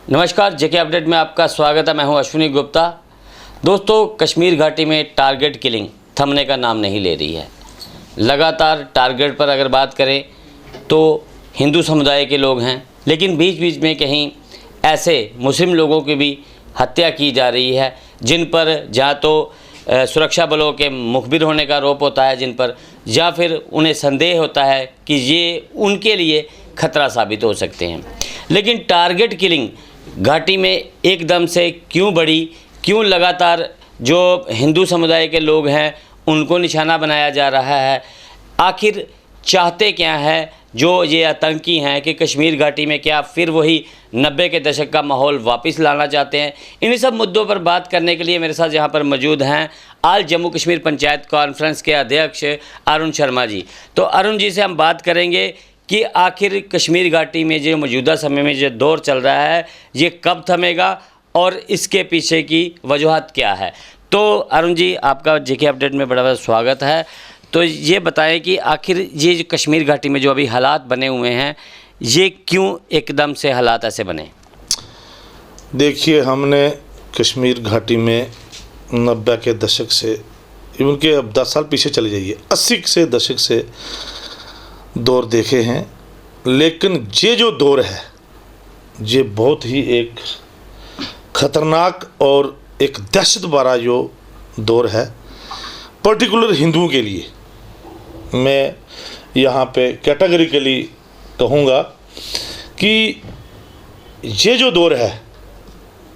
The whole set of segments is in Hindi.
नमस्कार, जेके अपडेट में आपका स्वागत है। मैं हूं अश्विनी गुप्ता। दोस्तों, कश्मीर घाटी में टारगेट किलिंग थमने का नाम नहीं ले रही है। लगातार टारगेट पर अगर बात करें तो हिंदू समुदाय के लोग हैं, लेकिन बीच बीच में कहीं ऐसे मुस्लिम लोगों की भी हत्या की जा रही है, जिन पर या तो सुरक्षा बलों के मुखबिर होने का आरोप होता है, जिन पर या फिर उन्हें संदेह होता है कि ये उनके लिए खतरा साबित हो सकते हैं। लेकिन टारगेट किलिंग घाटी में एकदम से क्यों बढ़ी, क्यों लगातार जो हिंदू समुदाय के लोग हैं उनको निशाना बनाया जा रहा है? आखिर चाहते क्या है जो ये आतंकी हैं कि कश्मीर घाटी में क्या फिर वही 90 के दशक का माहौल वापस लाना चाहते हैं? इन्हीं सब मुद्दों पर बात करने के लिए मेरे साथ यहाँ पर मौजूद हैं आल जम्मू कश्मीर पंचायत कॉन्फ्रेंस के अध्यक्ष अरुण शर्मा जी। तो अरुण जी से हम बात करेंगे कि आखिर कश्मीर घाटी में जो मौजूदा समय में जो दौर चल रहा है ये कब थमेगा और इसके पीछे की वजूहत क्या है। तो अरुण जी, आपका जेके अपडेट में बड़ा बड़ा स्वागत है। तो ये बताएं कि आखिर ये जो कश्मीर घाटी में जो अभी हालात बने हुए हैं, ये क्यों एकदम से हालात ऐसे बने? देखिए, हमने कश्मीर घाटी में 90 के दशक से इवन के अब 10 साल पीछे चले जाइए, 80 से दशक से दौर देखे हैं। लेकिन ये जो दौर है ये बहुत ही एक ख़तरनाक और एक दहशत भरा जो दौर है, पर्टिकुलर हिंदुओं के लिए। मैं यहाँ पे कैटेगरिकली कहूँगा कि ये जो दौर है,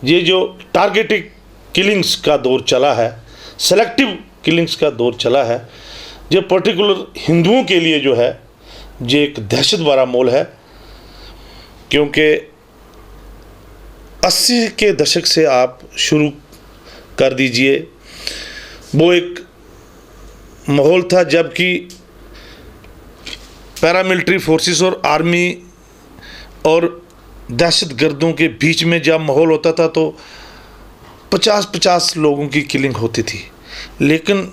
ये जो टारगेटेड किलिंग्स का दौर चला है, सेलेक्टिव किलिंग्स का दौर चला है, ये पर्टिकुलर हिंदुओं के लिए जो है ये एक दहशत भरा माहौल है। क्योंकि 80 के दशक से आप शुरू कर दीजिए, वो एक माहौल था जबकि पैरामिलिट्री फोर्सेस और आर्मी और दहशतगर्दों के बीच में जब माहौल होता था तो 50-50 लोगों की किलिंग होती थी। लेकिन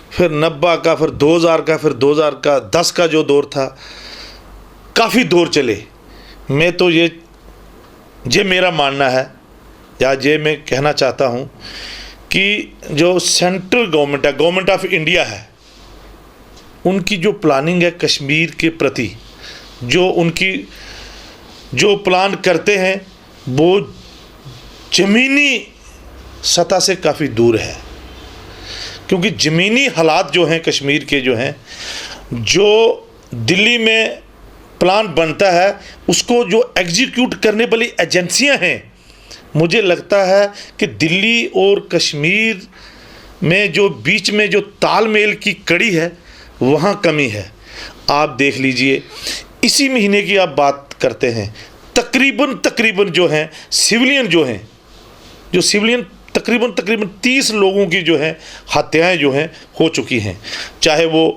फिर 90 का, फिर 2000 का, फिर 2010 का जो दौर था, काफ़ी दौर चले। मैं तो ये मेरा मानना है या ये मैं कहना चाहता हूँ कि जो सेंट्रल गवर्नमेंट है, गवर्नमेंट ऑफ इंडिया है, उनकी जो प्लानिंग है कश्मीर के प्रति, जो उनकी जो प्लान करते हैं वो ज़मीनी सतह से काफ़ी दूर है। क्योंकि ज़मीनी हालात जो हैं कश्मीर के जो हैं, जो दिल्ली में प्लान बनता है उसको जो एग्जीक्यूट करने वाली एजेंसियां हैं, मुझे लगता है कि दिल्ली और कश्मीर में जो बीच में जो तालमेल की कड़ी है वहाँ कमी है। आप देख लीजिए, इसी महीने की आप बात करते हैं, तकरीबन जो हैं सिविलियन जो हैं, जो सिविलियन तकरीबन 30 लोगों की जो है हत्याएं जो हैं हो चुकी हैं। चाहे वो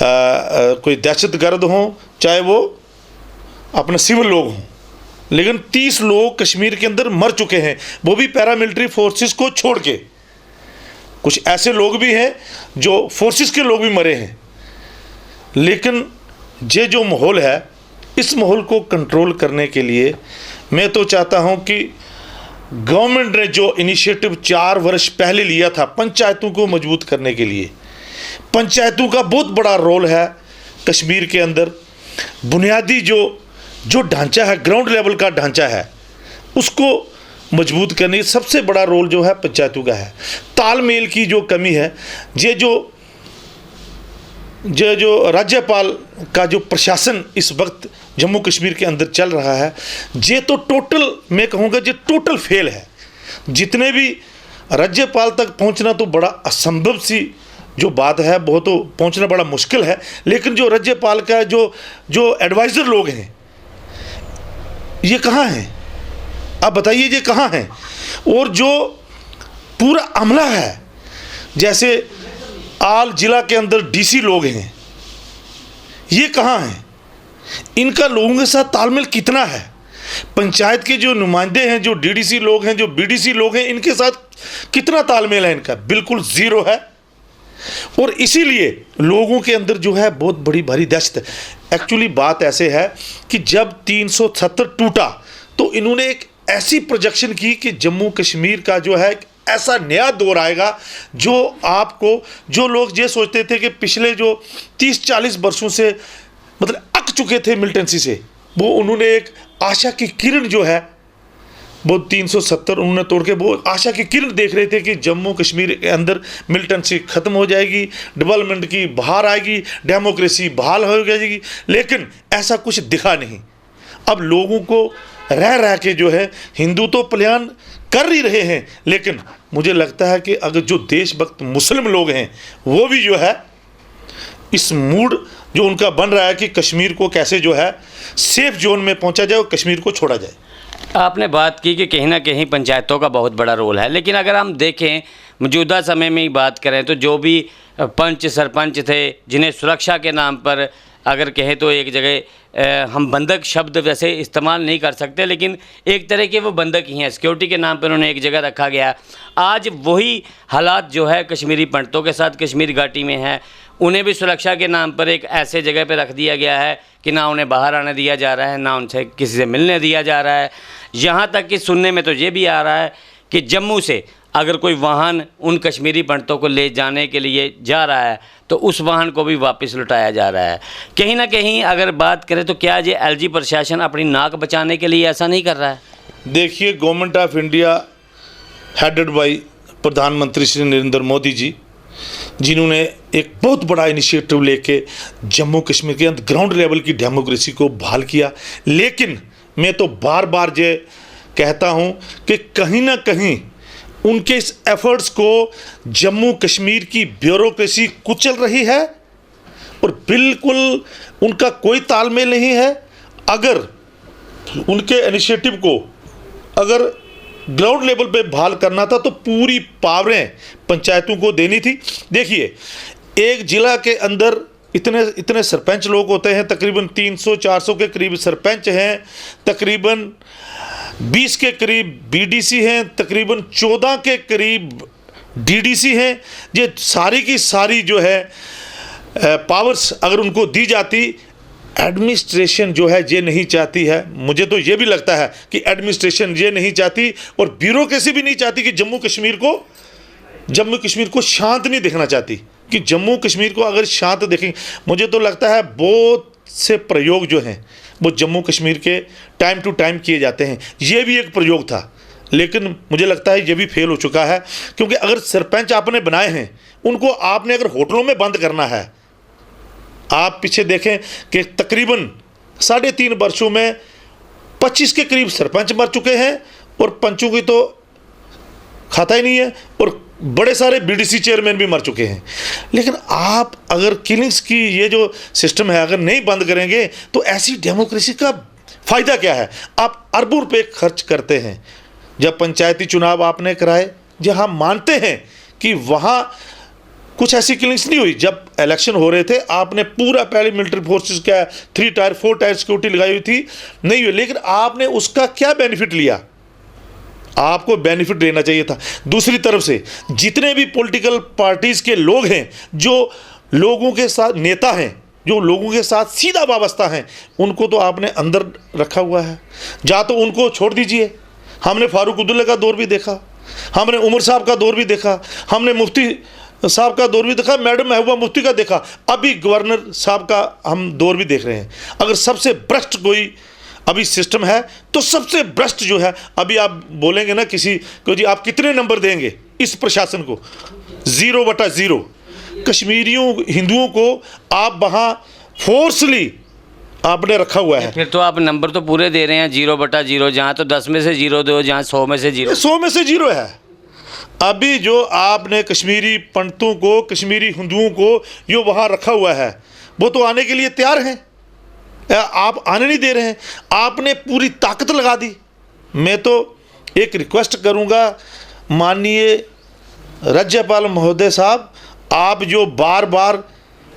कोई दहशतगर्द हों, चाहे वो अपने सिविल लोग हों, लेकिन 30 लोग कश्मीर के अंदर मर चुके हैं, वो भी पैरामिलिट्री फोर्सेस को छोड़ के। कुछ ऐसे लोग भी हैं जो फोर्सेस के लोग भी मरे हैं। लेकिन ये जो माहौल है, इस माहौल को कंट्रोल करने के लिए मैं तो चाहता हूँ कि गवर्नमेंट ने जो इनिशिएटिव 4 वर्ष पहले लिया था पंचायतों को मजबूत करने के लिए, पंचायतों का बहुत बड़ा रोल है कश्मीर के अंदर। बुनियादी जो ढांचा है, ग्राउंड लेवल का ढांचा है, उसको मजबूत करने का सबसे बड़ा रोल जो है पंचायतों का है। तालमेल की जो कमी है, ये जो राज्यपाल का जो प्रशासन इस वक्त जम्मू कश्मीर के अंदर चल रहा है, ये तो टोटल, मैं कहूँगा ये टोटल फेल है। जितने भी राज्यपाल तक पहुँचना तो बड़ा असंभव सी जो बात है, वो तो पहुँचना बड़ा मुश्किल है। लेकिन जो राज्यपाल का जो एडवाइज़र लोग हैं, ये कहाँ हैं? आप बताइए, ये कहाँ हैं? और जो पूरा अमला है, जैसे आल जिला के अंदर डीसी लोग हैं, ये कहाँ हैं? इनका लोगों के साथ तालमेल कितना है? पंचायत के जो नुमाइंदे हैं, जो डीडीसी लोग हैं, जो बीडीसी लोग हैं, इनके साथ कितना तालमेल है? इनका बिल्कुल ज़ीरो है। और इसीलिए लोगों के अंदर जो है बहुत बड़ी भारी दहशत है। एक्चुअली बात ऐसे है कि जब 370 टूटा तो इन्होंने एक ऐसी प्रोजेक्शन की कि जम्मू कश्मीर का जो है ऐसा नया दौर आएगा जो आपको, जो लोग ये सोचते थे कि पिछले जो 30-40 वर्षों से मतलब अक चुके थे मिलिटेंसी से, वो उन्होंने एक आशा की किरण जो है वो 370 उन्होंने तोड़ के वो आशा की किरण देख रहे थे कि जम्मू कश्मीर के अंदर मिलिटेंसी ख़त्म हो जाएगी, डेवलपमेंट की बहार आएगी, डेमोक्रेसी बहाल हो जाएगी। लेकिन ऐसा कुछ दिखा नहीं। अब लोगों को रह रह के जो है हिंदू तो पलायन कर ही रहे हैं, लेकिन मुझे लगता है कि अगर जो देशभक्त मुस्लिम लोग हैं वो भी जो है इस मूड जो उनका बन रहा है कि कश्मीर को कैसे जो है सेफ जोन में पहुंचा जाए और कश्मीर को छोड़ा जाए। आपने बात की कि कहीं ना कहीं पंचायतों का बहुत बड़ा रोल है, लेकिन अगर हम देखें मौजूदा समय में ही बात करें तो जो भी पंच सरपंच थे जिन्हें सुरक्षा के नाम पर अगर कहें तो एक जगह हम बंधक शब्द वैसे इस्तेमाल नहीं कर सकते, लेकिन एक तरह के वो बंधक ही हैं, सिक्योरिटी के नाम पर उन्हें एक जगह रखा गया। आज वही हालात जो है कश्मीरी पंडितों के साथ कश्मीर घाटी में है, उन्हें भी सुरक्षा के नाम पर एक ऐसे जगह पर रख दिया गया है कि ना उन्हें बाहर आने दिया जा रहा है, ना उनसे किसी से मिलने दिया जा रहा है। यहाँ तक कि सुनने में तो ये भी आ रहा है कि जम्मू से अगर कोई वाहन उन कश्मीरी पंडितों को ले जाने के लिए जा रहा है तो उस वाहन को भी वापस लौटाया जा रहा है। कहीं ना कहीं अगर बात करें तो क्या ये एलजी प्रशासन अपनी नाक बचाने के लिए ऐसा नहीं कर रहा है? देखिए, government of India headed by प्रधानमंत्री श्री नरेंद्र मोदी जी, जिन्होंने एक बहुत बड़ा इनिशिएटिव लेके जम्मू कश्मीर के अंदर ग्राउंड लेवल की डेमोक्रेसी को बहाल किया। लेकिन मैं तो बार बार ये कहता हूँ कि कहीं ना कहीं उनके इस एफर्ट्स को जम्मू कश्मीर की ब्यूरोक्रेसी कुचल रही है और बिल्कुल उनका कोई तालमेल नहीं है। अगर उनके इनिशिएटिव को अगर ग्राउंड लेवल पे बहाल करना था तो पूरी पावरें पंचायतों को देनी थी। देखिए, एक ज़िला के अंदर इतने सरपंच लोग होते हैं, तकरीबन 300-400 के करीब सरपंच हैं, तकरीबन 20 के करीब बीडीसी हैं, तकरीबन 14 के करीब डीडीसी हैं। ये सारी की सारी जो है पावर्स अगर उनको दी जाती, एडमिनिस्ट्रेशन जो है ये नहीं चाहती है, मुझे तो ये भी लगता है कि एडमिनिस्ट्रेशन ये नहीं चाहती और ब्यूरोक्रेसी भी नहीं चाहती कि जम्मू कश्मीर को शांत नहीं देखना चाहती कि जम्मू कश्मीर को अगर शांत देखेंगे। मुझे तो लगता है बहुत से प्रयोग जो हैं वो जम्मू कश्मीर के टाइम टू टाइम किए जाते हैं। ये भी एक प्रयोग था, लेकिन मुझे लगता है ये भी फेल हो चुका है, क्योंकि अगर सरपंच आपने बनाए हैं उनको आपने अगर होटलों में बंद करना है, आप पीछे देखें कि तकरीबन 3.5 वर्षों में 25 के करीब सरपंच मर चुके हैं और पंचों की तो खाता ही नहीं है, और बड़े सारे बीडीसी चेयरमैन भी मर चुके हैं। लेकिन आप अगर किलिंग्स की ये जो सिस्टम है अगर नहीं बंद करेंगे तो ऐसी डेमोक्रेसी का फ़ायदा क्या है? आप अरबों रुपये खर्च करते हैं। जब पंचायती चुनाव आपने कराए, जहाँ मानते हैं कि वहाँ कुछ ऐसी किलिंग्स नहीं हुई, जब इलेक्शन हो रहे थे आपने पूरा पहले मिलिट्री फोर्सेस का 3 टायर 4 टायर सिक्योरिटी लगाई हुई थी, नहीं हुई। लेकिन आपने उसका क्या बेनिफिट लिया? आपको बेनिफिट लेना चाहिए था। दूसरी तरफ से जितने भी पॉलिटिकल पार्टीज़ के लोग हैं, जो लोगों के साथ नेता हैं, जो लोगों के साथ सीधा वाबस्ता हैं, उनको तो आपने अंदर रखा हुआ है। या तो उनको छोड़ दीजिए। हमने फारूक अब्दुल्ला का दौर भी देखा, हमने उमर साहब का दौर भी देखा, हमने मुफ्ती साहब का दौर भी देखा, मैडम महबूबा मुफ्ती का देखा, अभी गवर्नर साहब का हम दौर भी देख रहे हैं। अगर सबसे भ्रष्ट कोई अभी सिस्टम है तो सबसे भ्रष्ट जो है, अभी आप बोलेंगे ना किसी को जी आप कितने नंबर देंगे इस प्रशासन को, 0/0। कश्मीरियों हिंदुओं को आप वहाँ फोर्सली आपने रखा हुआ है। फिर तो आप नंबर तो पूरे दे रहे हैं 0/0, जहाँ तो 10 में से 0 दो, जहाँ 100 में से 0। 100 में से 0 है। अभी जो आपने कश्मीरी पंडितों को, कश्मीरी हिंदुओं को जो वहाँ रखा हुआ है, वो तो आने के लिए तैयार हैं, आप आने नहीं दे रहे हैं। आपने पूरी ताकत लगा दी। मैं तो एक रिक्वेस्ट करूंगा माननीय राज्यपाल महोदय साहब, आप जो बार बार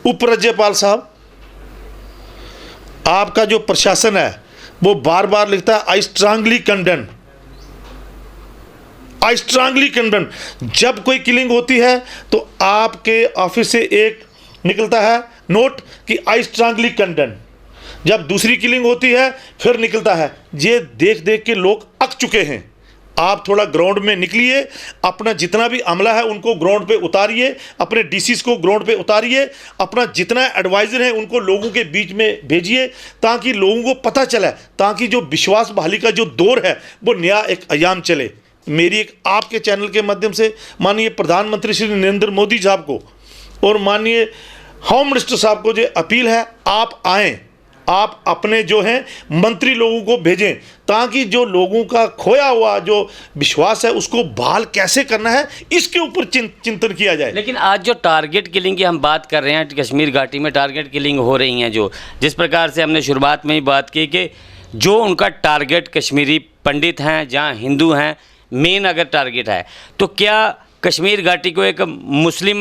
उपराज्यपाल साहब, आपका जो प्रशासन है वो बार बार लिखता है I strongly condemn, I strongly condemn. जब कोई किलिंग होती है तो आपके ऑफिस से एक निकलता है नोट कि आई स्ट्रांगली कंडेम। जब दूसरी किलिंग होती है फिर निकलता है। ये देख देख के लोग अक चुके हैं। आप थोड़ा ग्राउंड में निकलिए, अपना जितना भी अमला है उनको ग्राउंड पे उतारिए, अपने डीसीज को ग्राउंड पे उतारिए, अपना जितना एडवाइज़र है उनको लोगों के बीच में भेजिए, ताकि लोगों को पता चले, ताकि जो विश्वास बहाली का जो दौर है वो नया एक अयाम चले। मेरी एक आपके चैनल के माध्यम से माननीय प्रधानमंत्री श्री नरेंद्र मोदी साहब को और माननीय होम मिनिस्टर साहब को जो अपील है, आप आएँ, आप अपने जो हैं मंत्री लोगों को भेजें, ताकि जो लोगों का खोया हुआ जो विश्वास है उसको बहाल कैसे करना है इसके ऊपर चिंतन किया जाए। लेकिन आज जो टारगेट किलिंग की हम बात कर रहे हैं, कश्मीर घाटी में टारगेट किलिंग हो रही हैं, जो जिस प्रकार से हमने शुरुआत में ही बात की कि जो उनका टारगेट कश्मीरी पंडित हैं, जहाँ हिंदू हैं, मेन अगर टारगेट है, तो क्या कश्मीर घाटी को एक मुस्लिम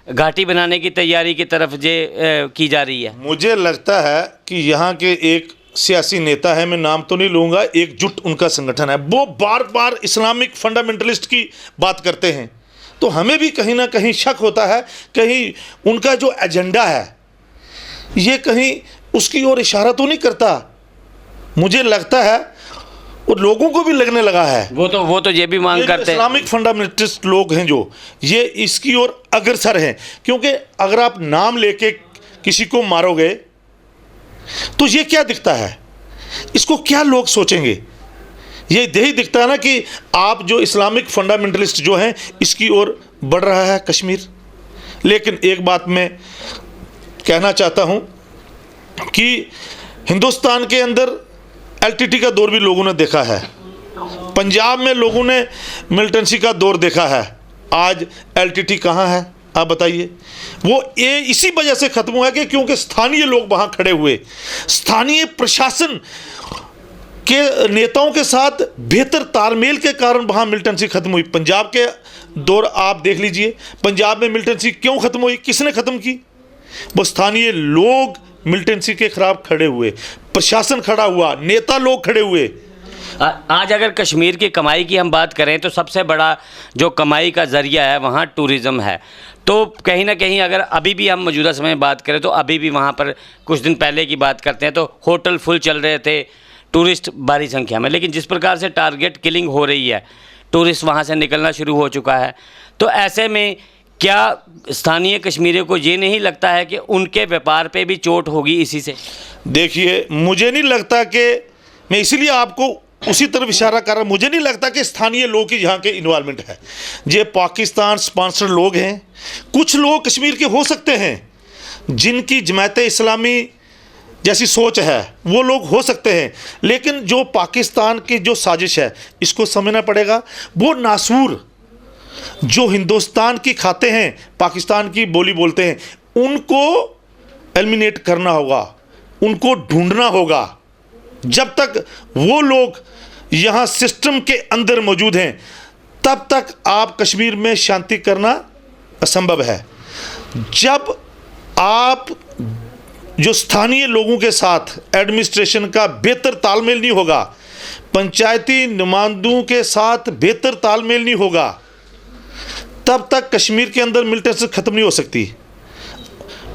घाटी बनाने की तैयारी की तरफ की जा रही है? मुझे लगता है कि यहाँ के एक सियासी नेता है, मैं नाम तो नहीं लूँगा, एकजुट उनका संगठन है, वो बार बार इस्लामिक फंडामेंटलिस्ट की बात करते हैं। तो हमें भी कहीं ना कहीं शक होता है, कहीं उनका जो एजेंडा है ये कहीं उसकी ओर इशारा तो नहीं करता। मुझे लगता है और लोगों को भी लगने लगा है, वो तो ये भी मांग करते हैं, इस्लामिक फंडामेंटलिस्ट लोग हैं जो ये इसकी ओर अग्रसर हैं। क्योंकि अगर आप नाम लेके किसी को मारोगे तो ये क्या दिखता है, इसको क्या लोग सोचेंगे? ये यही दिखता है ना कि आप जो इस्लामिक फंडामेंटलिस्ट जो हैं इसकी ओर बढ़ रहा है कश्मीर। लेकिन एक बात मैं कहना चाहता हूँ कि हिंदुस्तान के अंदर एलटीटी का दौर भी लोगों ने देखा है, पंजाब में लोगों ने मिलिटेंसी का दौर देखा है। आज एलटीटी कहाँ है आप बताइए? वो ये इसी वजह से ख़त्म हुआ है कि क्योंकि स्थानीय लोग वहाँ खड़े हुए, स्थानीय प्रशासन के नेताओं के साथ बेहतर तालमेल के कारण वहाँ मिलिटेंसी ख़त्म हुई। पंजाब के दौर आप देख लीजिए, पंजाब में मिलिटेंसी क्यों ख़त्म हुई, किसने ख़त्म की? वो स्थानीय लोग मिलिटेंसी के खिलाफ खड़े हुए, प्रशासन खड़ा हुआ, नेता लोग खड़े हुए। आज अगर कश्मीर की कमाई की हम बात करें तो सबसे बड़ा जो कमाई का ज़रिया है वहाँ टूरिज़्म है। तो कहीं ना कहीं अगर अभी भी हम मौजूदा समय में बात करें तो अभी भी वहाँ पर कुछ दिन पहले की बात करते हैं तो होटल फुल चल रहे थे, टूरिस्ट भारी संख्या में। लेकिन जिस प्रकार से टारगेट किलिंग हो रही है, टूरिस्ट वहाँ से निकलना शुरू हो चुका है, तो ऐसे में क्या स्थानीय कश्मीरियों को ये नहीं लगता है कि उनके व्यापार पे भी चोट होगी इसी से? देखिए, मुझे नहीं लगता कि, मैं इसीलिए आपको उसी तरफ इशारा कर रहा हूँ, मुझे नहीं लगता कि स्थानीय लोग की यहाँ के इन्वॉल्वमेंट है। ये पाकिस्तान स्पॉन्सर लोग हैं, कुछ लोग कश्मीर के हो सकते हैं जिनकी जमात इस्लामी जैसी सोच है, वो लोग हो सकते हैं, लेकिन जो पाकिस्तान की जो साजिश है इसको समझना पड़ेगा। वो नासूर जो हिंदुस्तान की खाते हैं, पाकिस्तान की बोली बोलते हैं, उनको एलिमिनेट करना होगा, उनको ढूंढना होगा। जब तक वो लोग यहाँ सिस्टम के अंदर मौजूद हैं तब तक आप कश्मीर में शांति करना असंभव है। जब आप जो स्थानीय लोगों के साथ एडमिनिस्ट्रेशन का बेहतर तालमेल नहीं होगा, पंचायती नुमाइंदों के साथ बेहतर तालमेल नहीं होगा, तब तक कश्मीर के अंदर मिलिटेंसी ख़त्म नहीं हो सकती।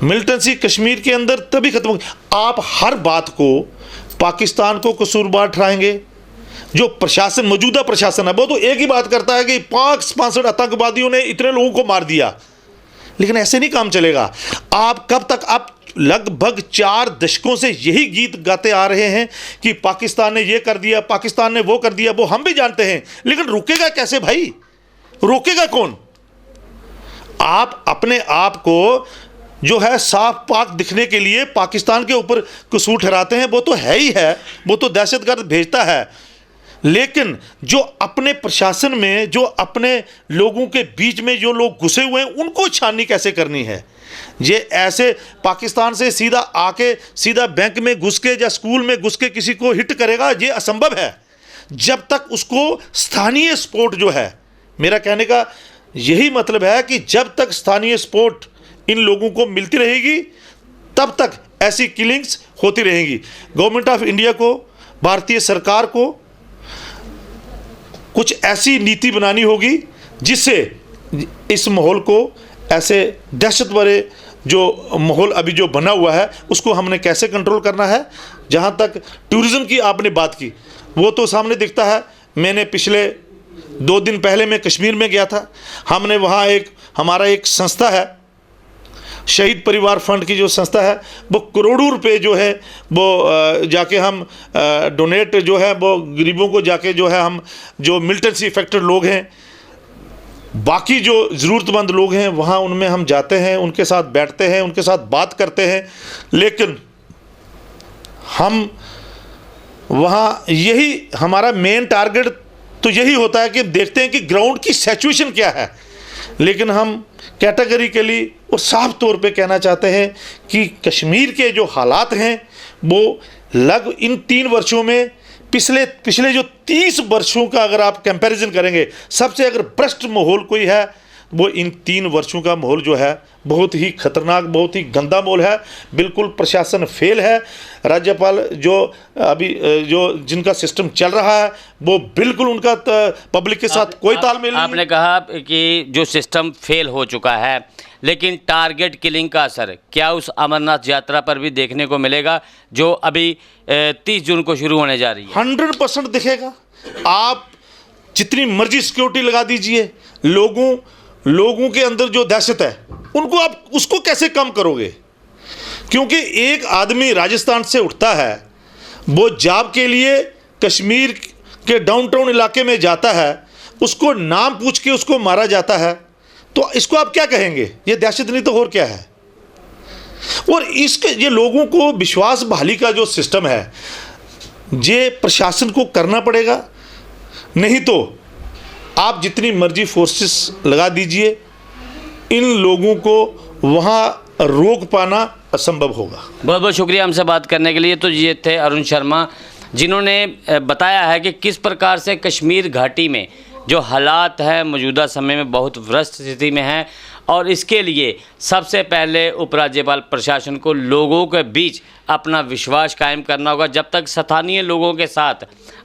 मिलिटेंसी कश्मीर के अंदर तभी ख़त्म होगी। आप हर बात को पाकिस्तान को कसूरवार ठहराएंगे। जो प्रशासन, मौजूदा प्रशासन है, वो तो एक ही बात करता है कि पाक स्पॉन्सर्ड आतंकवादियों ने इतने लोगों को मार दिया, लेकिन ऐसे नहीं काम चलेगा। आप कब तक, आप लगभग 4 दशकों से यही गीत गाते आ रहे हैं कि पाकिस्तान ने ये कर दिया, पाकिस्तान ने वो कर दिया, वो हम भी जानते हैं, लेकिन रुकेगा कैसे भाई? रोकेगा कौन? आप अपने आप को जो है साफ पाक दिखने के लिए पाकिस्तान के ऊपर कसूर ठहराते हैं, वो तो है ही है, वो तो दहशतगर्द भेजता है। लेकिन जो अपने प्रशासन में, जो अपने लोगों के बीच में जो लोग घुसे हुए हैं, उनको छाननी कैसे करनी है? ये ऐसे पाकिस्तान से सीधा आके सीधा बैंक में घुस के या स्कूल में घुस के किसी को हिट करेगा, ये असंभव है। जब तक उसको स्थानीय सपोर्ट जो है, मेरा कहने का यही मतलब है कि जब तक स्थानीय सपोर्ट इन लोगों को मिलती रहेगी तब तक ऐसी किलिंग्स होती रहेंगी। गवर्नमेंट ऑफ इंडिया को, भारतीय सरकार को कुछ ऐसी नीति बनानी होगी जिससे इस माहौल को, ऐसे दहशत भरे जो माहौल अभी जो बना हुआ है उसको हमने कैसे कंट्रोल करना है। जहाँ तक टूरिज़्म की आपने बात की, वो तो सामने दिखता है। मैंने पिछले 2 दिन पहले मैं कश्मीर में गया था। हमने वहाँ हमारा एक संस्था है, शहीद परिवार फंड की जो संस्था है, वो करोड़ों रुपए जो है वो जाके हम डोनेट जो है वो गरीबों को जाके जो है हम जो मिलिटेंसी इफेक्टेड लोग हैं, बाकी जो ज़रूरतमंद लोग हैं वहाँ उनमें हम जाते हैं, उनके साथ बैठते हैं, उनके साथ बात करते हैं। लेकिन हम वहाँ यही हमारा मेन टारगेट तो यही होता है कि देखते हैं कि ग्राउंड की सिचुएशन क्या है। लेकिन हम कैटेगरिकली और साफ तौर पे कहना चाहते हैं कि कश्मीर के जो हालात हैं वो इन 3 वर्षों में पिछले जो 30 वर्षों का अगर आप कंपैरिजन करेंगे, सबसे अगर भ्रष्ट माहौल कोई है वो इन 3 वर्षों का माहौल जो है बहुत ही खतरनाक, बहुत ही गंदा माहौल है। बिल्कुल प्रशासन फेल है। राज्यपाल जो अभी जो जिनका सिस्टम चल रहा है वो बिल्कुल उनका पब्लिक के साथ कोई तालमेल नहीं। आपने कहा कि जो सिस्टम फेल हो चुका है, लेकिन टारगेट किलिंग का असर क्या उस अमरनाथ यात्रा पर भी देखने को मिलेगा जो अभी 30 जून को शुरू होने जा रही है? 100% दिखेगा। आप जितनी मर्जी सिक्योरिटी लगा दीजिए, लोगों के अंदर जो दहशत है उनको आप उसको कैसे कम करोगे? क्योंकि एक आदमी राजस्थान से उठता है, वो जॉब के लिए कश्मीर के डाउनटाउन इलाके में जाता है, उसको नाम पूछ के उसको मारा जाता है, तो इसको आप क्या कहेंगे? ये दहशत नहीं तो और क्या है? और ये लोगों को विश्वास बहाली का जो सिस्टम है ये प्रशासन को करना पड़ेगा। नहीं तो आप जितनी मर्जी फोर्सेस लगा दीजिए, इन लोगों को वहाँ रोक पाना असंभव होगा। बहुत बहुत शुक्रिया हमसे बात करने के लिए। तो ये थे अरुण शर्मा, जिन्होंने बताया है कि किस प्रकार से कश्मीर घाटी में जो हालात हैं मौजूदा समय में बहुत व्रस्त स्थिति में हैं, और इसके लिए सबसे पहले उपराज्यपाल प्रशासन को लोगों के बीच अपना विश्वास कायम करना होगा। जब तक स्थानीय लोगों के साथ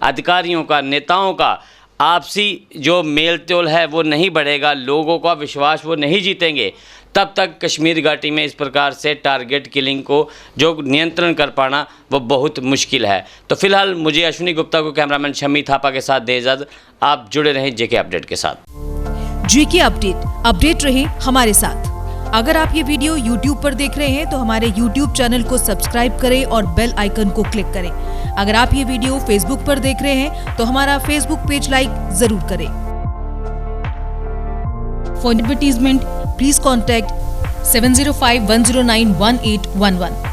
अधिकारियों का, नेताओं का आपसी जो मेल तोल है वो नहीं बढ़ेगा, लोगों का विश्वास वो नहीं जीतेंगे, तब तक कश्मीर घाटी में इस प्रकार से टारगेट किलिंग को जो नियंत्रण कर पाना वो बहुत मुश्किल है। तो फिलहाल मुझे अश्विनी गुप्ता को कैमरामैन शम्मी थापा के साथ दे इजाजत। आप जुड़े रहें जेके अपडेट के साथ। जेके अपडेट रहे हमारे साथ। अगर आप ये वीडियो YouTube पर देख रहे हैं तो हमारे YouTube चैनल को सब्सक्राइब करें और बेल आइकन को क्लिक करें। अगर आप ये वीडियो Facebook पर देख रहे हैं तो हमारा Facebook पेज लाइक जरूर करें। For advertisement please contact 7051091811।